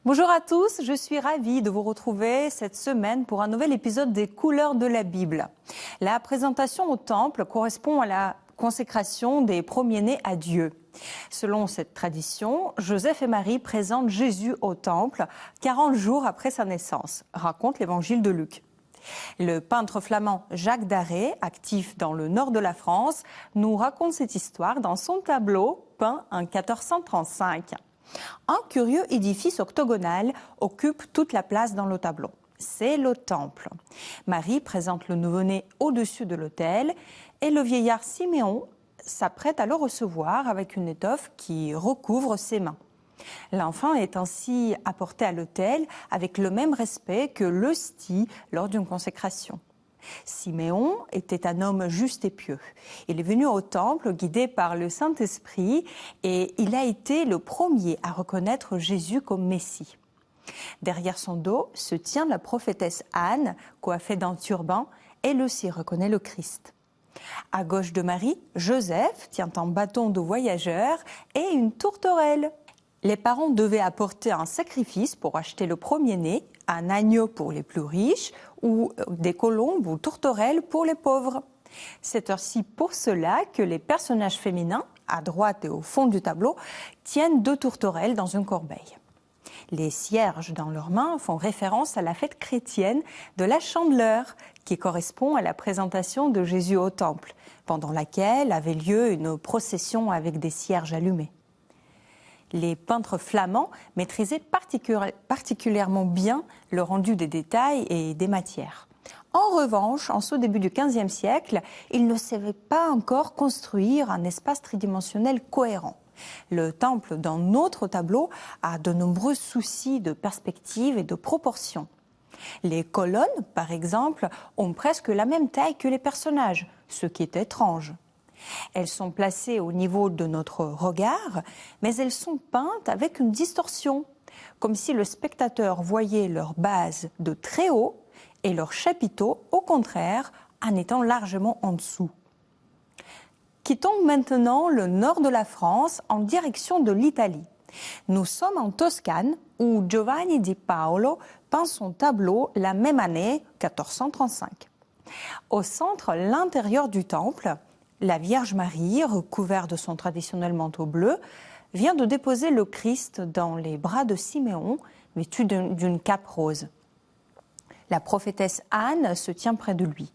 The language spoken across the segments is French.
Bonjour à tous, je suis ravie de vous retrouver cette semaine pour un nouvel épisode des couleurs de la Bible. La présentation au temple correspond à la consécration des premiers-nés à Dieu. Selon cette tradition, Joseph et Marie présentent Jésus au temple 40 jours après sa naissance, raconte l'évangile de Luc. Le peintre flamand Jacques Darré, actif dans le nord de la France, nous raconte cette histoire dans son tableau peint en 1435. Un curieux édifice octogonal occupe toute la place dans le tableau. C'est le temple. Marie présente le nouveau-né au-dessus de l'autel et le vieillard Siméon s'apprête à le recevoir avec une étoffe qui recouvre ses mains. L'enfant est ainsi apporté à l'autel avec le même respect que l'hostie lors d'une consécration. Siméon était un homme juste et pieux. Il est venu au temple guidé par le Saint-Esprit et il a été le premier à reconnaître Jésus comme Messie. Derrière son dos se tient la prophétesse Anne, coiffée d'un turban. Elle aussi reconnaît le Christ. À gauche de Marie, Joseph tient un bâton de voyageur et une tourterelle. Les parents devaient apporter un sacrifice pour acheter le premier-né, un agneau pour les plus riches ou des colombes ou tourterelles pour les pauvres. C'est aussi pour cela que les personnages féminins, à droite et au fond du tableau, tiennent 2 tourterelles dans une corbeille. Les cierges dans leurs mains font référence à la fête chrétienne de la Chandeleur, qui correspond à la présentation de Jésus au temple, pendant laquelle avait lieu une procession avec des cierges allumés. Les peintres flamands maîtrisaient particulièrement bien le rendu des détails et des matières. En revanche, en ce début du XVe siècle, ils ne savaient pas encore construire un espace tridimensionnel cohérent. Le temple d'un autre tableau a de nombreux soucis de perspective et de proportion. Les colonnes, par exemple, ont presque la même taille que les personnages, ce qui est étrange. Elles sont placées au niveau de notre regard, mais elles sont peintes avec une distorsion, comme si le spectateur voyait leur base de très haut et leur chapiteau, au contraire, en étant largement en dessous. Quittons maintenant le nord de la France en direction de l'Italie. Nous sommes en Toscane, où Giovanni di Paolo peint son tableau la même année, 1435. Au centre, l'intérieur du temple, la Vierge Marie, recouverte de son traditionnel manteau bleu, vient de déposer le Christ dans les bras de Siméon, vêtu d'une cape rose. La prophétesse Anne se tient près de lui.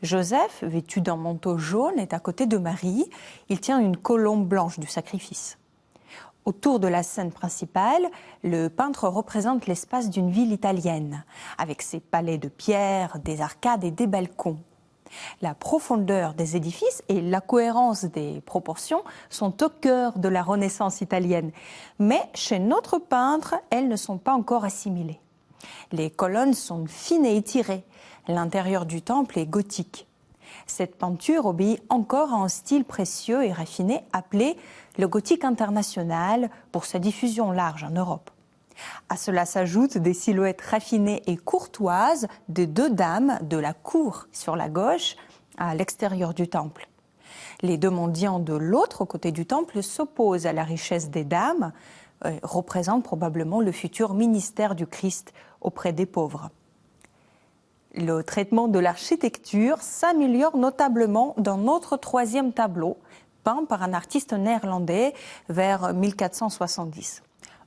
Joseph, vêtu d'un manteau jaune, est à côté de Marie. Il tient une colombe blanche du sacrifice. Autour de la scène principale, le peintre représente l'espace d'une ville italienne, avec ses palais de pierre, des arcades et des balcons. La profondeur des édifices et la cohérence des proportions sont au cœur de la Renaissance italienne. Mais chez notre peintre, elles ne sont pas encore assimilées. Les colonnes sont fines et étirées. L'intérieur du temple est gothique. Cette peinture obéit encore à un style précieux et raffiné appelé le gothique international pour sa diffusion large en Europe. À cela s'ajoutent des silhouettes raffinées et courtoises de 2 dames de la cour sur la gauche à l'extérieur du temple. Les 2 mendiants de l'autre côté du temple s'opposent à la richesse des dames, représentent probablement le futur ministère du Christ auprès des pauvres. Le traitement de l'architecture s'améliore notablement dans notre 3e tableau, peint par un artiste néerlandais vers 1470.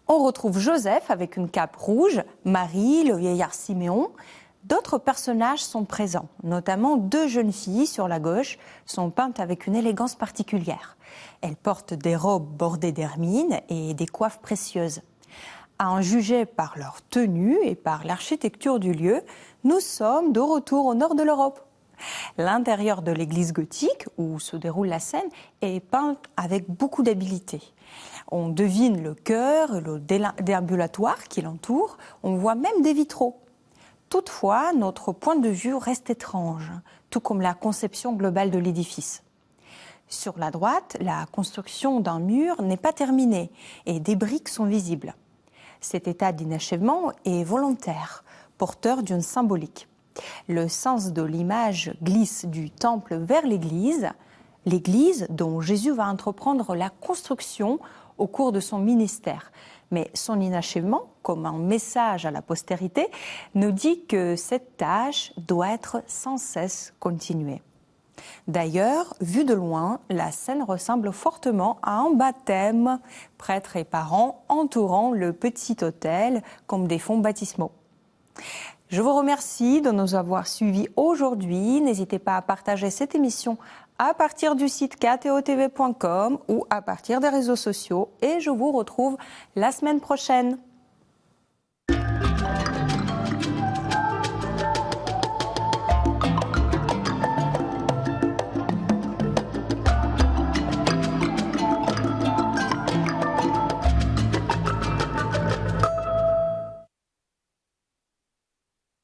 On retrouve Joseph avec une cape rouge, Marie, le vieillard Siméon. D'autres personnages sont présents, notamment 2 jeunes filles sur la gauche sont peintes avec une élégance particulière. Elles portent des robes bordées d'hermine et des coiffes précieuses. À en juger par leur tenue et par l'architecture du lieu, nous sommes de retour au nord de l'Europe. L'intérieur de l'église gothique, où se déroule la scène, est peint avec beaucoup d'habileté. On devine le chœur, le déambulatoire qui l'entoure, on voit même des vitraux. Toutefois, notre point de vue reste étrange, tout comme la conception globale de l'édifice. Sur la droite, la construction d'un mur n'est pas terminée et des briques sont visibles. Cet état d'inachèvement est volontaire, porteur d'une symbolique. Le sens de l'image glisse du temple vers l'église dont Jésus va entreprendre la construction au cours de son ministère. Mais son inachèvement, comme un message à la postérité, nous dit que cette tâche doit être sans cesse continuée. D'ailleurs, vu de loin, la scène ressemble fortement à un baptême, prêtres et parents entourant le petit autel comme des fonts baptismaux. Je vous remercie de nous avoir suivis aujourd'hui. N'hésitez pas à partager cette émission à partir du site ktotv.com ou à partir des réseaux sociaux et je vous retrouve la semaine prochaine.